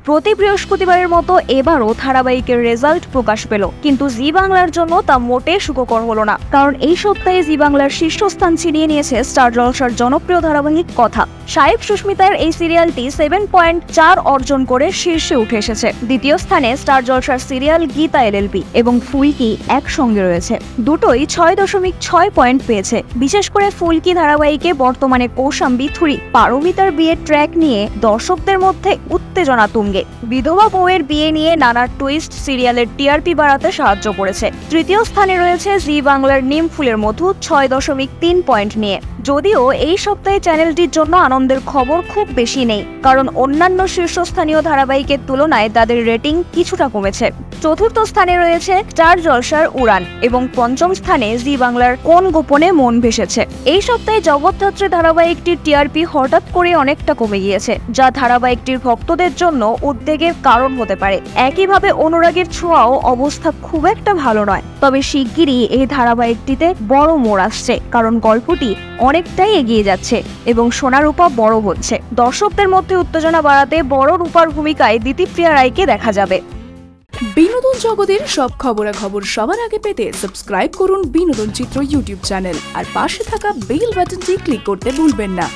প্রতি বৃহস্পতিবারের মতো এবারও ধারাবাহিকের রেজাল্ট প্রকাশ পেল, কিন্তু জি বাংলার জন্য তা মোটে সুখকর হলো না। কারণ এই সপ্তাহে জি বাংলার শীর্ষস্থান ছিনিয়ে নিয়েছে স্টার জলসার জনপ্রিয় ধারাবাহিক কথা। সাহেব সুস্মিতার এই সিরিয়ালটি 7.4 অর্জন করে শীর্ষে উঠে এসেছে। দ্বিতীয় স্থানে স্টার জলসার সিরিয়াল গীতা এলএলবি এবং ফুলকি একসঙ্গে রয়েছে, দুটোই 6.6 পয়েন্ট পেয়েছে। বিশেষ করে ফুলকি ধারাবাহিকে বর্তমানে কৌশাম্বী থুরি পারমিতার বিয়ের ট্র্যাক নিয়ে দর্শকদের মধ্যে উত্তেজনা তুঙ্গে। বিধবা বউয়ের বিয়ে নিয়ে নানা টুইস্ট সিরিয়ালের টিআরপি বাড়াতে সাহায্য করেছে। তৃতীয় স্থানে রয়েছে জি বাংলার নিম ফুলের মধু 6.3 পয়েন্ট নিয়ে। যদিও এই সপ্তাহে চ্যানেলটির জন্য আনন্দের খবর খুব বেশি নেই, কারণ অন্যান্য শীর্ষস্থানীয় ধারাবাহিকের তুলনায় তাদের রেটিং কিছুটা কমেছে। চতুর্থ স্থানে রয়েছে স্টার জলসার উড়ান এবং পঞ্চম স্থানে জি বাংলার কোন গোপনে মন ভেসেছে। এই সপ্তাহে জগদ্ধাত্রী ধারাবাহিকটির টিআরপি হঠাৎ করে অনেকটা কমে গিয়েছে, যা ধারাবাহিকটির ভক্তদের জন্য উদ্বেগের কারণ হতে পারে। একইভাবে অনুরাগের ছোঁয়াও অবস্থা খুব একটা ভালো নয়। তবে শিগগিরই এই ধারাবাহিকটিতে বড় মোড় আসছে, কারণ গল্পটি অনেকটাই এগিয়ে যাচ্ছে এবং সোনারূপা বড় হচ্ছে। দর্শকদের মধ্যে উত্তেজনা বাড়াতে বড় রূপার ভূমিকায় দিতিপ্রিয়া রায়কে দেখা যাবে। বিনোদন জগতের সব খবরাখবর সবার আগে পেতে সাবস্ক্রাইব করুন বিনোদন চিত্র ইউটিউব চ্যানেল আর পাশে থাকা বেল বাটনটি ক্লিক করতে ভুলবেন না।